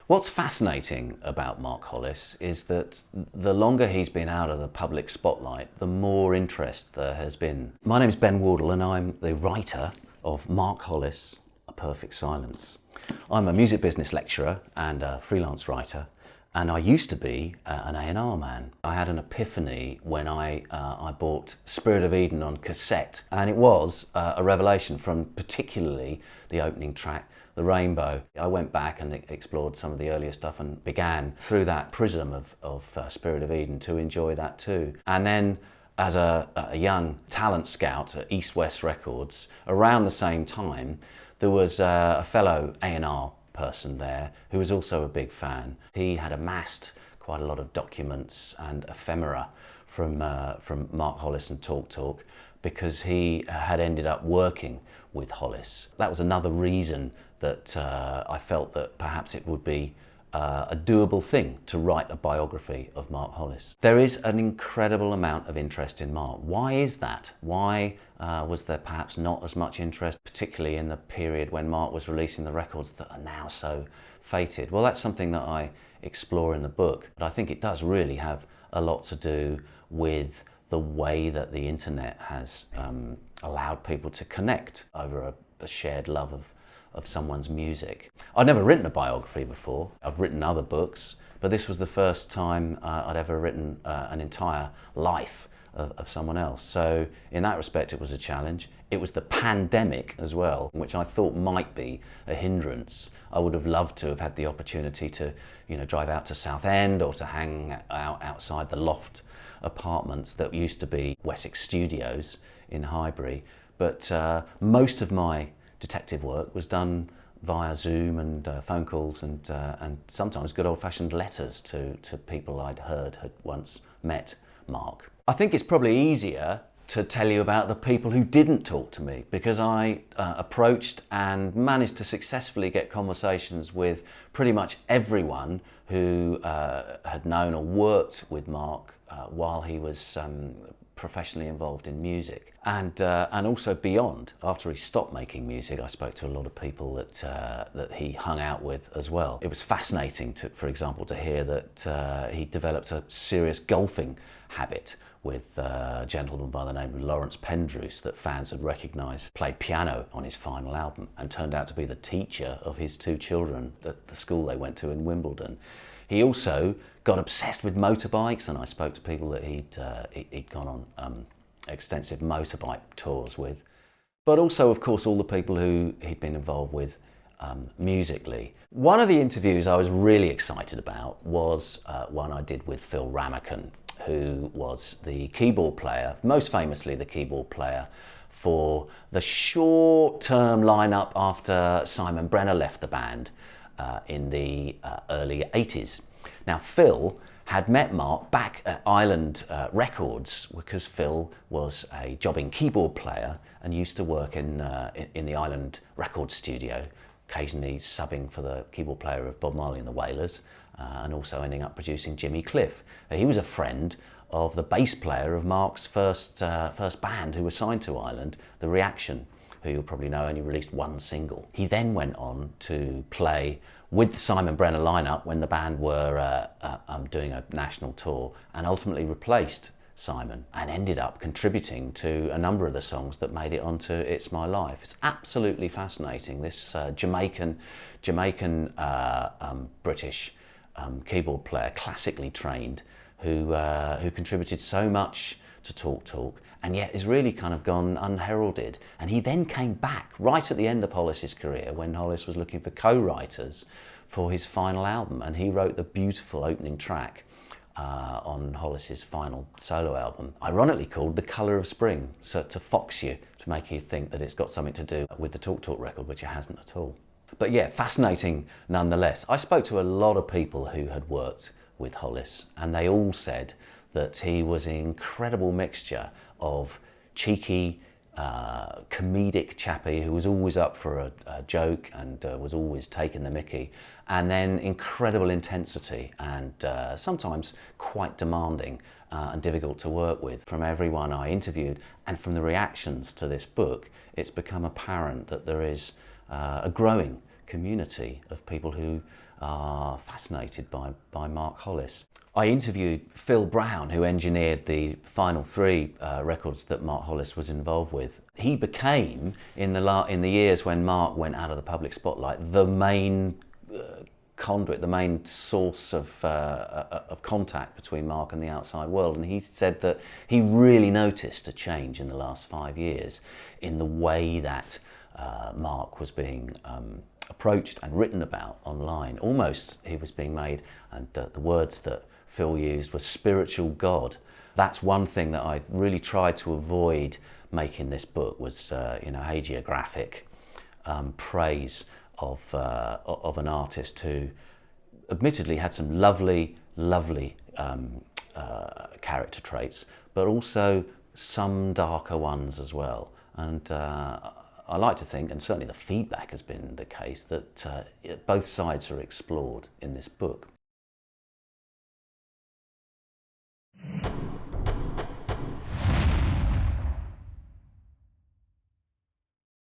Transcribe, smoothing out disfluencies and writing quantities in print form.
What's fascinating about Mark Hollis is that the longer he's been out of the public spotlight, the more interest there has been. My name is Ben Wardle and I'm the writer of Mark Hollis, A Perfect Silence. I'm a music business lecturer and a freelance writer, and I used to be an A&R man. I had an epiphany when I bought Spirit of Eden on cassette, and it was a revelation from particularly the opening track, The Rainbow. I went back and explored some of the earlier stuff and began through that prism of Spirit of Eden to enjoy that too. And then as a young talent scout at East West Records, around the same time, there was a fellow A&R person there who was also a big fan. He had amassed quite a lot of documents and ephemera from Mark Hollis and Talk Talk, because he had ended up working with Hollis. That was another reason that I felt that perhaps it would be a doable thing to write a biography of Mark Hollis. There is an incredible amount of interest in Mark. Why is that? Why was there perhaps not as much interest, particularly in the period when Mark was releasing the records that are now so fated? Well, that's something that I explore in the book, but I think it does really have a lot to do with the way that the internet has allowed people to connect over a shared love of someone's music. I'd never written a biography before. I've written other books, but this was the first time I'd ever written an entire life of someone else. So in that respect, it was a challenge. It was the pandemic as well, which I thought might be a hindrance. I would have loved to have had the opportunity to, drive out to Southend or to hang out outside the loft apartments that used to be Wessex Studios in Highbury. But most of my detective work was done via Zoom and phone calls and sometimes good old-fashioned letters to people I'd heard had once met Mark. I think it's probably easier to tell you about the people who didn't talk to me, because I approached and managed to successfully get conversations with pretty much everyone who had known or worked with Mark while he was professionally involved in music, and also beyond. After he stopped making music, I spoke to a lot of people that he hung out with as well. It was fascinating, for example, to hear that he developed a serious golfing habit with a gentleman by the name of Lawrence Pendrews that fans had recognised played piano on his final album and turned out to be the teacher of his two children at the school they went to in Wimbledon. He also got obsessed with motorbikes, and I spoke to people that he'd gone on extensive motorbike tours with. But also, of course, all the people who he'd been involved with musically. One of the interviews I was really excited about was one I did with Phil Ramakan, who was the keyboard player, most famously the keyboard player for the short-term lineup after Simon Brenner left the band in the early 80s. Now, Phil had met Mark back at Island Records, because Phil was a jobbing keyboard player and used to work in the Island Records studio, occasionally subbing for the keyboard player of Bob Marley and the Wailers, and also ending up producing Jimmy Cliff. He was a friend of the bass player of Mark's first band who was signed to Island, The Reaction, who you'll probably know only released one single. He then went on to play with the Simon Brenner lineup when the band were doing a national tour, and ultimately replaced Simon and ended up contributing to a number of the songs that made it onto It's My Life. It's absolutely fascinating. This Jamaican British keyboard player, classically trained, who contributed so much to Talk Talk, and yet is really kind of gone unheralded. And he then came back right at the end of Hollis's career, when Hollis was looking for co-writers for his final album, and he wrote the beautiful opening track on Hollis's final solo album, ironically called The Colour of Spring, so to fox you, to make you think that it's got something to do with the Talk Talk record, which it hasn't at all. But yeah, fascinating nonetheless. I spoke to a lot of people who had worked with Hollis, and they all said that he was an incredible mixture of cheeky, comedic chappie who was always up for a joke and was always taking the mickey, and then incredible intensity and sometimes quite demanding and difficult to work with. From everyone I interviewed and from the reactions to this book, it's become apparent that there is a growing community of people who are fascinated by Mark Hollis. I interviewed Phil Brown, who engineered the final three records that Mark Hollis was involved with. He became, in the years when Mark went out of the public spotlight, the main conduit, the main source of contact between Mark and the outside world. And he said that he really noticed a change in the last 5 years in the way that Mark was being approached and written about online. Almost he was being made, and the words that Phil used was spiritual God. That's one thing that I really tried to avoid making this book, was hagiographic praise of an artist who admittedly had some lovely character traits, but also some darker ones as well. And I like to think, and certainly the feedback has been the case, that both sides are explored in this book.